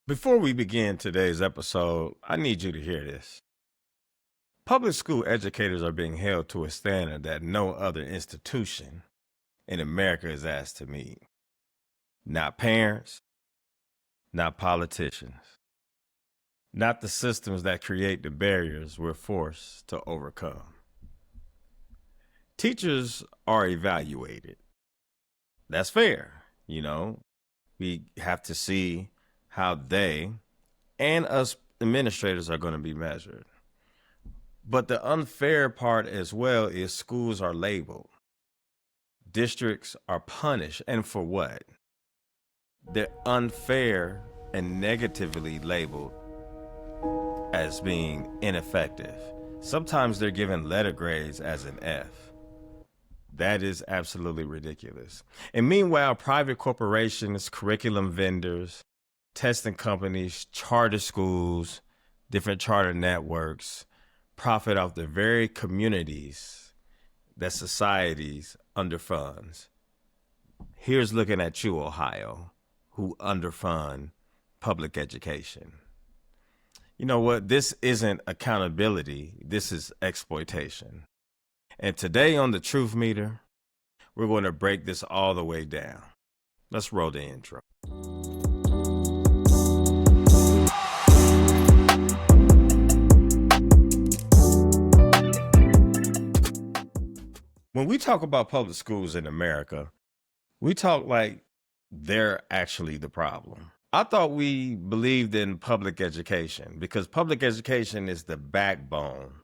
Before we begin today's episode, I need you to hear this. Public school educators are being held to a standard that no other institution in America is asked to meet. Not parents, not politicians, not the systems that create the barriers we're forced to overcome. Teachers are evaluated. That's fair, We have to see how they and us administrators are going to be measured. But the unfair part as well is schools are labeled. Districts are punished. And for what? They're unfair and negatively labeled as being ineffective. Sometimes they're given letter grades as an F. That is absolutely ridiculous. And meanwhile, private corporations, curriculum vendors, testing companies, charter schools, different charter networks profit off the very communities that societies underfunds. Here's looking at you, Ohio, who underfund public education. You know what? This isn't accountability. This is exploitation. And today on the Truth Meter, we're going to break this all the way down. Let's roll the intro. When we talk about public schools in America, we talk like they're actually the problem. I thought we believed in public education because public education is the backbone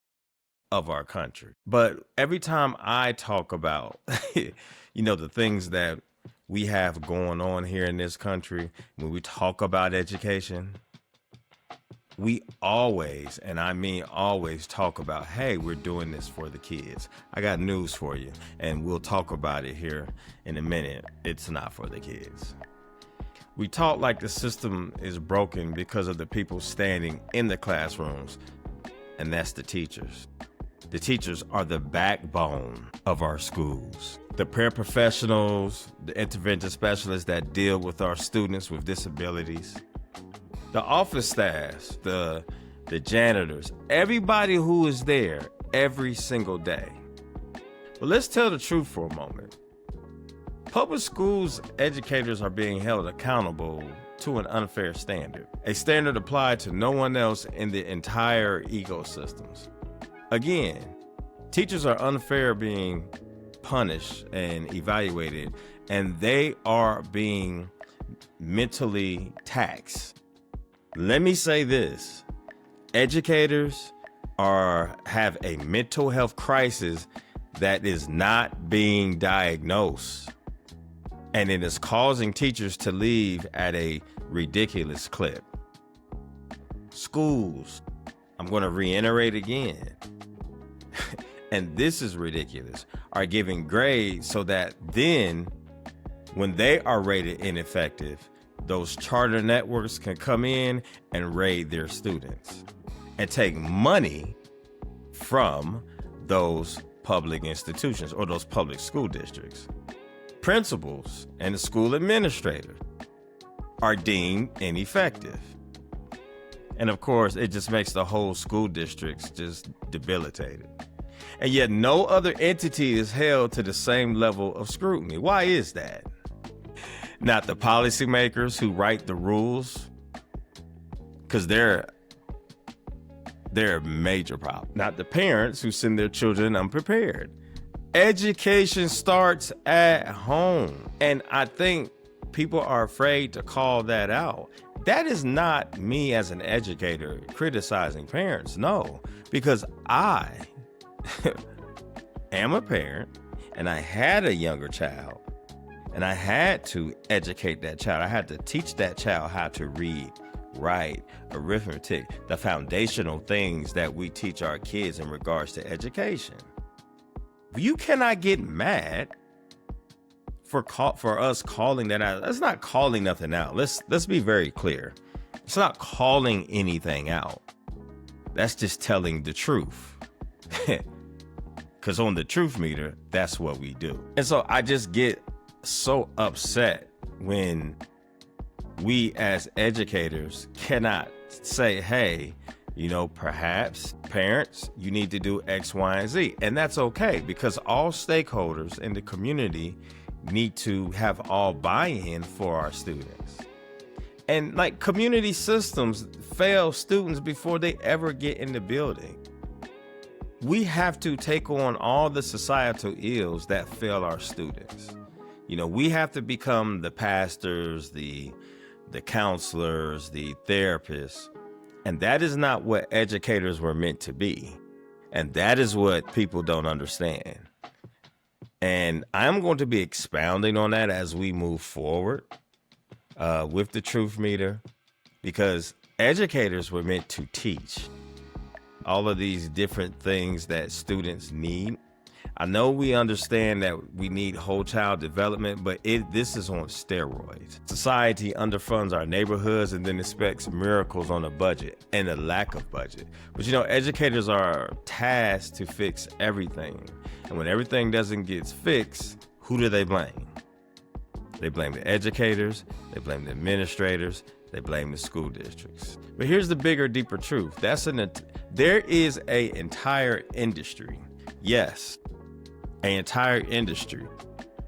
of our country. But every time I talk about, the things that we have going on here in this country, when we talk about education, we always, and I mean always, talk about, hey, we're doing this for the kids. I got news for you, and we'll talk about it here in a minute. It's not for the kids. We talk like the system is broken because of the people standing in the classrooms, and that's the teachers. The teachers are the backbone of our schools. The paraprofessionals, the intervention specialists that deal with our students with disabilities, the office staffs, the janitors, everybody who is there every single day. But let's tell the truth for a moment. Public schools educators are being held accountable to an unfair standard, a standard applied to no one else in the entire ecosystems. Again, teachers are unfair being punished and evaluated, and they are being mentally taxed. Let me say this, educators have a mental health crisis that is not being diagnosed, and it is causing teachers to leave at a ridiculous clip. Schools, I'm going to reiterate again, and this is ridiculous, are giving grades so that then when they are rated ineffective, those charter networks can come in and raid their students and take money from those public institutions or those public school districts. Principals and the school administrators are deemed ineffective. And of course, it just makes the whole school districts just debilitated. And yet no other entity is held to the same level of scrutiny. Why is that? Not the policymakers who write the rules, because they're a major problem. Not the parents who send their children unprepared. Education starts at home. And I think people are afraid to call that out. That is not me as an educator criticizing parents, no, because I am a parent and I had a younger child. And I had to educate that child. I had to teach that child how to read, write, arithmetic, the foundational things that we teach our kids in regards to education. You cannot get mad for us calling that out. That's not calling nothing out. Let's be very clear. It's not calling anything out. That's just telling the truth. Because on the Truth Meter, that's what we do. And so I just get so upset when We as educators cannot say, hey, perhaps parents, you need to do X, Y, and Z. And that's okay, because all stakeholders in the community need to have all buy-in for our students. And like, community systems fail students before they ever get in the building. We have to take on all the societal ills that fail our students. We have to become the pastors, the counselors, the therapists. And that is not what educators were meant to be. And that is what people don't understand. And I'm going to be expounding on that as we move forward with the Truth Meter, because educators were meant to teach all of these different things that students need. I know we understand that we need whole child development, but this is on steroids. Society underfunds our neighborhoods and then expects miracles on a budget and a lack of budget. But educators are tasked to fix everything. And when everything doesn't get fixed, who do they blame? They blame the educators, they blame the administrators, they blame the school districts. But here's the bigger, deeper truth. There is an entire industry, yes, an entire industry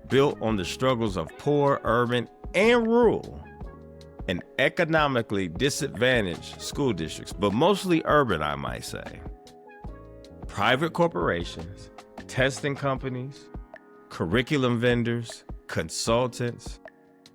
built on the struggles of poor, urban, and rural and economically disadvantaged school districts, but mostly urban, I might say. Private corporations, testing companies, curriculum vendors, consultants,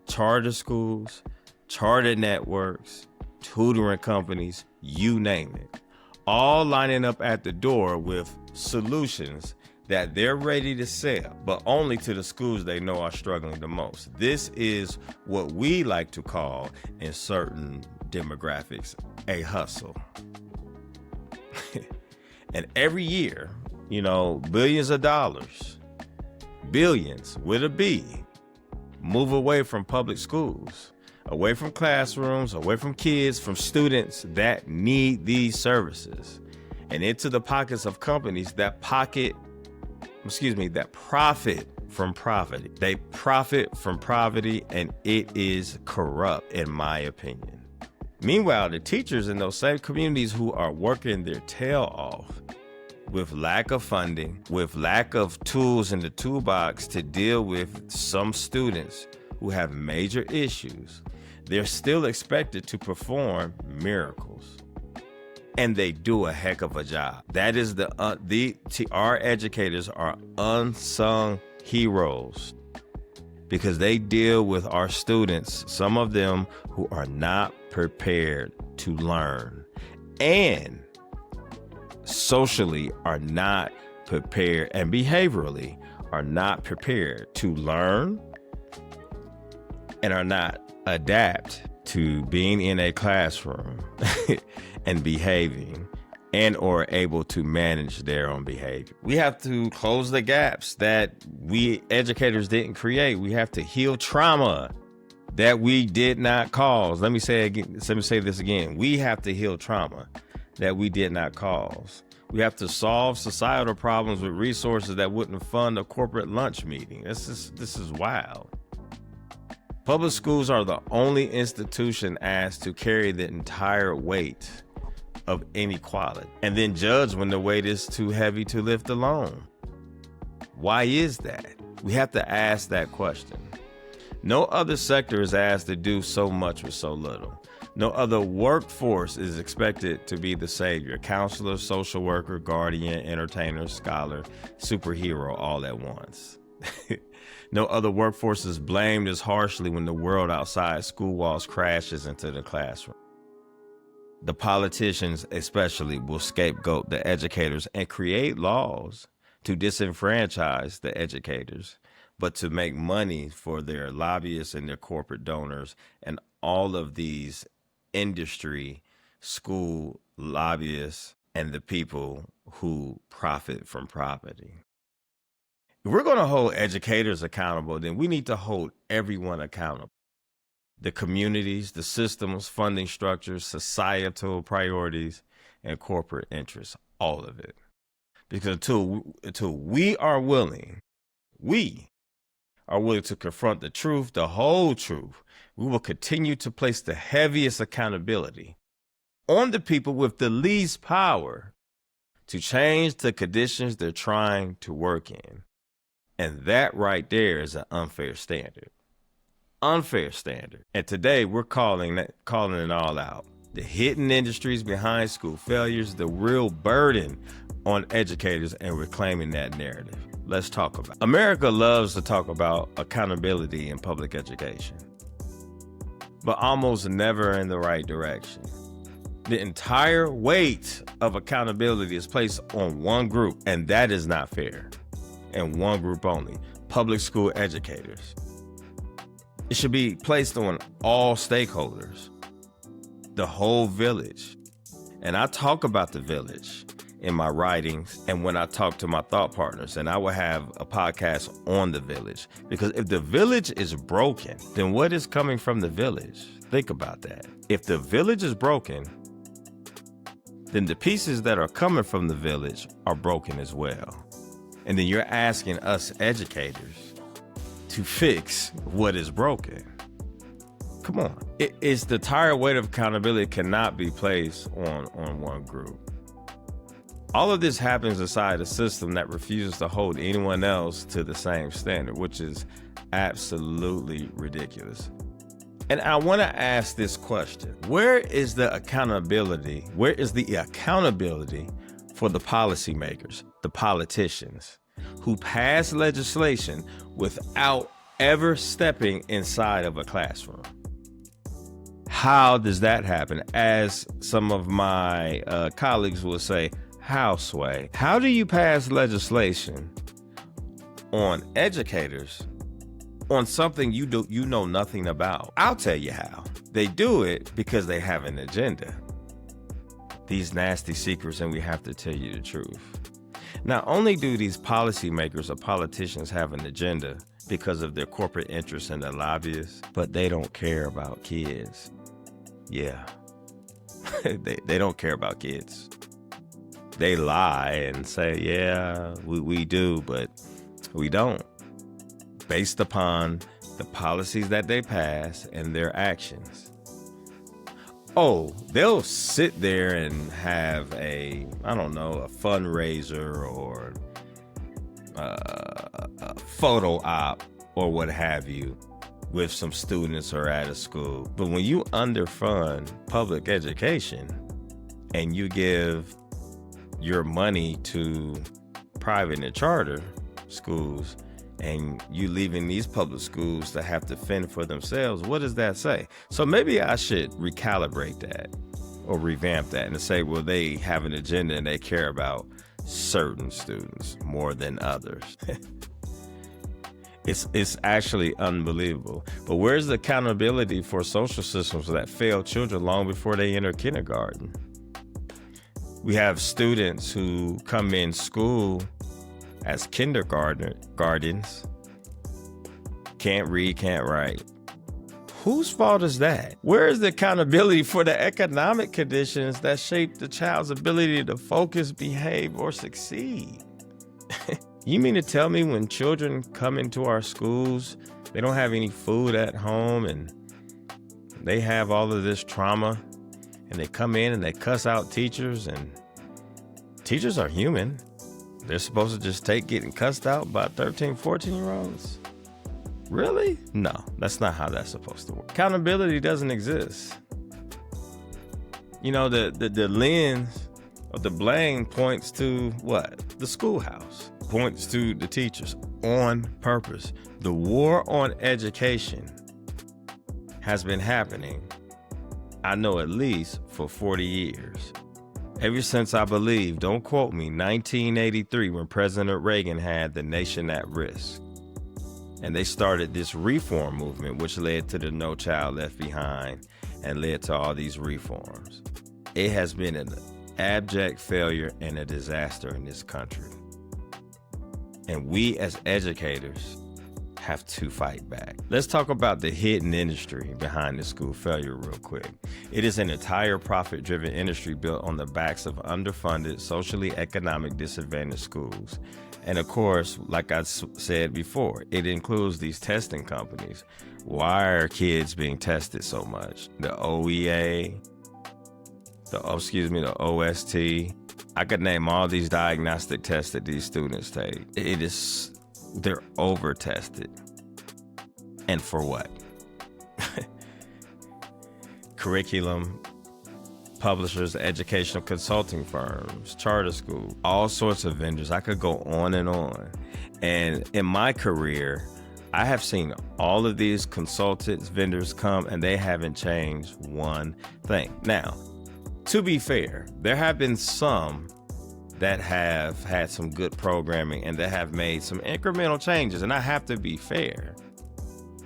charter schools, charter networks, tutoring companies, you name it, all lining up at the door with solutions that they're ready to sell, but only to the schools they know are struggling the most. This is what we like to call, in certain demographics, a hustle. And every year, billions of dollars, billions with a B, move away from public schools, away from classrooms, away from kids, from students that need these services, and into the pockets of companies that profit from poverty. They profit from poverty, and it is corrupt, in my opinion. Meanwhile, the teachers in those same communities who are working their tail off with lack of funding, with lack of tools in the toolbox to deal with some students who have major issues, they're still expected to perform miracles. And they do a heck of a job. That is our educators are unsung heroes, because they deal with our students, some of them who are not prepared to learn, and socially are not prepared, and behaviorally are not prepared to learn, and are not adapt to being in a classroom and behaving, and or able to manage their own behavior. We have to close the gaps that we educators didn't create. We have to heal trauma that we did not cause. Let me say this again. We have to heal trauma that we did not cause. We have to solve societal problems with resources that wouldn't fund a corporate lunch meeting. This is wild. Public schools are the only institution asked to carry the entire weight of inequality, and then judge when the weight is too heavy to lift alone. Why is that? We have to ask that question. No other sector is asked to do so much with so little. No other workforce is expected to be the savior, counselor, social worker, guardian, entertainer, scholar, superhero all at once. No other workforce is blamed as harshly when the world outside school walls crashes into the classroom. The politicians especially will scapegoat the educators and create laws to disenfranchise the educators, but to make money for their lobbyists and their corporate donors and all of these industry, school lobbyists, and the people who profit from property. If we're going to hold educators accountable, then we need to hold everyone accountable. The communities, the systems, funding structures, societal priorities, and corporate interests, all of it. Because until we are willing are willing to confront the truth, the whole truth, we will continue to place the heaviest accountability on the people with the least power to change the conditions they're trying to work in. And that right there is an unfair standard. Unfair standard. And today we're calling it all out. The hidden industries behind school failures, the real burden on educators, and reclaiming that narrative. Let's talk about it. America loves to talk about accountability in public education, but almost never in the right direction. The entire weight of accountability is placed on one group, and that is not fair. And one group only, public school educators. It should be placed on all stakeholders, the whole village. And I talk about the village in my writings and when I talk to my thought partners, and I will have a podcast on the village. Because if the village is broken, then what is coming from the village? Think about that. If the village is broken, then the pieces that are coming from the village are broken as well. And then you're asking us educators to fix what is broken. Come on. It's the entire weight of accountability cannot be placed on one group. All of this happens inside a system that refuses to hold anyone else to the same standard, which is absolutely ridiculous. And I want to ask this question. Where is the accountability? Where is the accountability for the policymakers, the politicians, who pass legislation without ever stepping inside of a classroom? How does that happen? As some of my colleagues will say, how, Sway? How do you pass legislation on educators on something you know nothing about? I'll tell you how. They do it because they have an agenda. These nasty secrets, and we have to tell you the truth. Not only do these policymakers or politicians have an agenda because of their corporate interests and their lobbyists, but they don't care about kids. Yeah, they don't care about kids. They lie and say, yeah, we do, but we don't, based upon the policies that they pass and their actions. Oh, they'll sit there and have a fundraiser or a photo op or what have you with some students or at a school. But when you underfund public education and you give your money to private and charter schools, and you leaving these public schools to have to fend for themselves, what does that say? So maybe I should recalibrate that or revamp that and say, well, they have an agenda and they care about certain students more than others. It's actually unbelievable. But where's the accountability for social systems that fail children long before they enter kindergarten? We have students who come in school as kindergartens, can't read, can't write. Whose fault is that? Where is the accountability for the economic conditions that shape the child's ability to focus, behave, or succeed? You mean to tell me when children come into our schools, they don't have any food at home and they have all of this trauma, and they come in and they cuss out teachers, and teachers are human. They're supposed to just take getting cussed out by 13, 14-year-olds? Really? No, that's not how that's supposed to work. Accountability doesn't exist. You know, the lens of the blame points to what? The schoolhouse. Points to the teachers on purpose. The war on education has been happening, I know at least for 40 years. Ever since, I believe, don't quote me, 1983, when President Reagan had the nation at risk. And they started this reform movement, which led to the No Child Left Behind and led to all these reforms. It has been an abject failure and a disaster in this country. And we as educators have to fight back. Let's talk about the hidden industry behind the school failure real quick. It is an entire profit-driven industry built on the backs of underfunded, socially economic disadvantaged schools. And of course, like I said before, it includes these testing companies. Why are kids being tested so much? The OEA, the OST. I could name all these diagnostic tests that these students take. They're over-tested. And for what? Curriculum, publishers, educational consulting firms, charter schools, all sorts of vendors. I could go on and on. And in my career, I have seen all of these consultants, vendors come, and they haven't changed one thing. Now, to be fair, there have been some that have had some good programming and that have made some incremental changes, and I have to be fair.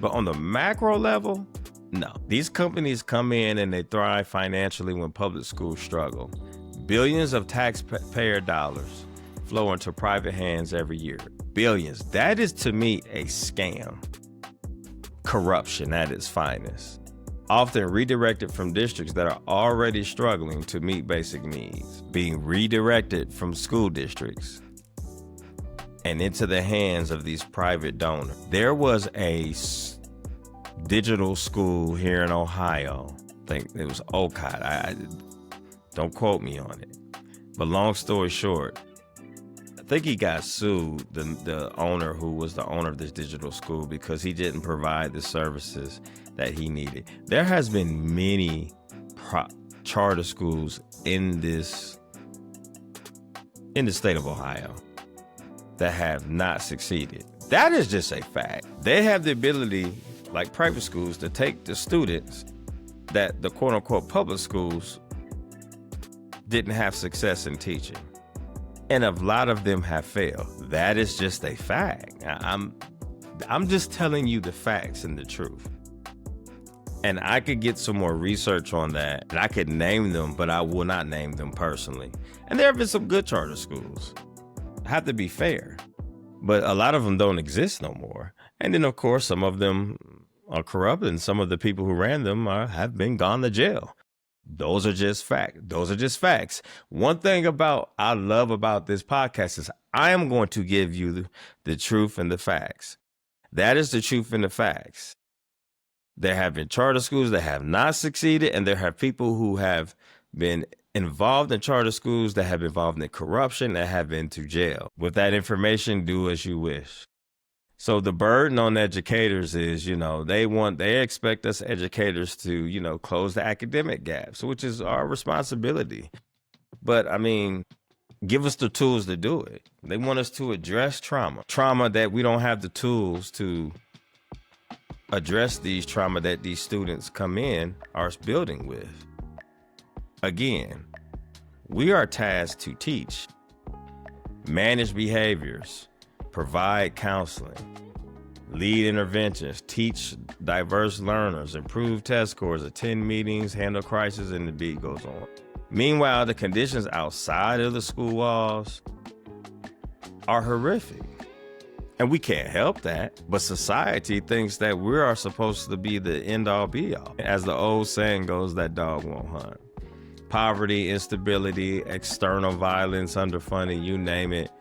But on the macro level, no. These companies come in and they thrive financially when public schools struggle. Billions of taxpayer dollars flow into private hands every year. Billions. That is, to me, a scam. Corruption at its finest. Often redirected from districts that are already struggling to meet basic needs, being redirected from school districts and into the hands of these private donors. There was a digital school here in Ohio. I think it was OCOT. I don't quote me on it. But long story short, I think he got sued, the owner who was the owner of this digital school, because he didn't provide the services that he needed. There has been many charter schools in the state of Ohio that have not succeeded. That is just a fact. They have the ability, like private schools, to take the students that the quote unquote public schools didn't have success in teaching. And a lot of them have failed. That is just a fact. I'm just telling you the facts and the truth. And I could get some more research on that, and I could name them, but I will not name them personally. And there have been some good charter schools. I have to be fair. But a lot of them don't exist no more. And then, of course, some of them are corrupt, and some of the people who ran them have been gone to jail. Those are just facts. Those are just facts. One thing I love about this podcast is I am going to give you the truth and the facts. That is the truth and the facts. There have been charter schools that have not succeeded, and there have people who have been involved in charter schools that have been involved in corruption that have been to jail. With that information, do as you wish. So the burden on educators is, they expect us educators to, close the academic gaps, which is our responsibility. But give us the tools to do it. They want us to address trauma that we don't have the tools to address these trauma that these students come in are building with. Again, we are tasked to teach, manage behaviors, provide counseling, lead interventions, teach diverse learners, improve test scores, attend meetings, handle crises, and the beat goes on. Meanwhile, the conditions outside of the school walls are horrific. And we can't help that, but society thinks that we are supposed to be the end-all be-all. As the old saying goes, that dog won't hunt. Poverty, instability, external violence, underfunding, you name it.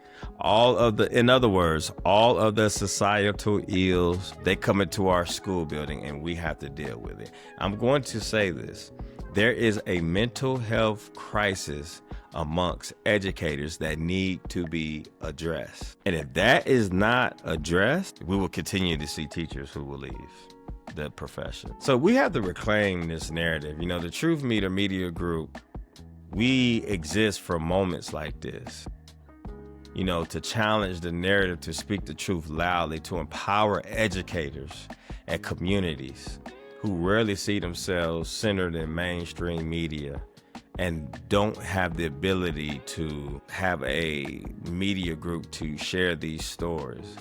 In other words, all of the societal ills, they come into our school building and we have to deal with it. I'm going to say this. There is a mental health crisis amongst educators that need to be addressed. And if that is not addressed, we will continue to see teachers who will leave the profession. So we have to reclaim this narrative. The Truth Media Group, we exist for moments like this. To challenge the narrative, to speak the truth loudly, to empower educators and communities who rarely see themselves centered in mainstream media and don't have the ability to have a media group to share these stories.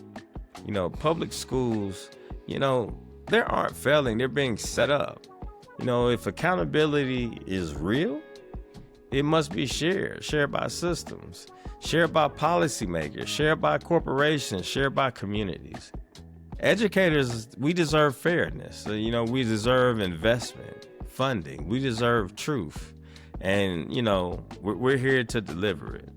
Public schools, they aren't failing, they're being set up. If accountability is real, it must be shared by systems, shared by policymakers, shared by corporations, shared by communities. Educators, we deserve fairness. So, we deserve investment, funding. We deserve truth. And, we're here to deliver it.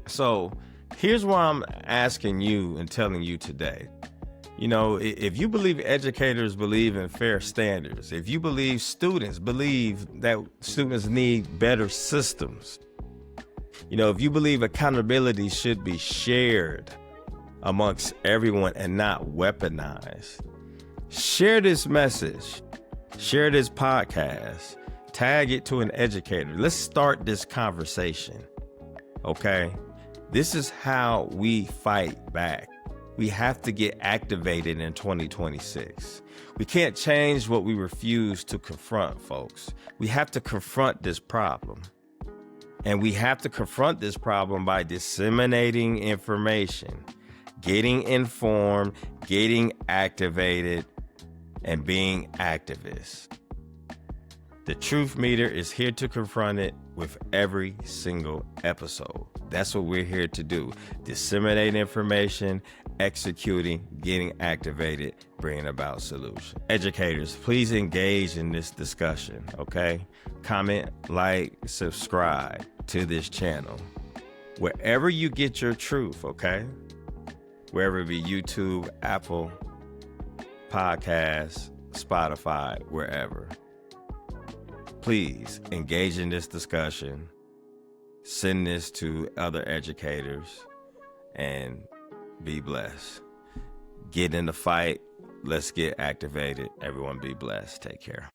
So here's why I'm asking you and telling you today. If you believe educators believe in fair standards, if you believe students believe that students need better systems, if you believe accountability should be shared amongst everyone and not weaponized, share this message, share this podcast, tag it to an educator. Let's start this conversation, okay? This is how we fight back. We have to get activated in 2026. We can't change what we refuse to confront, folks. We have to confront this problem. And we have to confront this problem by disseminating information, getting informed, getting activated, and being activists. The Truth Meter is here to confront it with every single episode. That's what we're here to do. Disseminate information, executing, getting activated, bringing about solutions. Educators, please engage in this discussion, okay? Comment, like, subscribe to this channel. Wherever you get your truth, okay? Wherever it be YouTube, Apple, Podcasts, Spotify, wherever. Please engage in this discussion. Send this to other educators and be blessed. Get in the fight. Let's get activated. Everyone be blessed. Take care.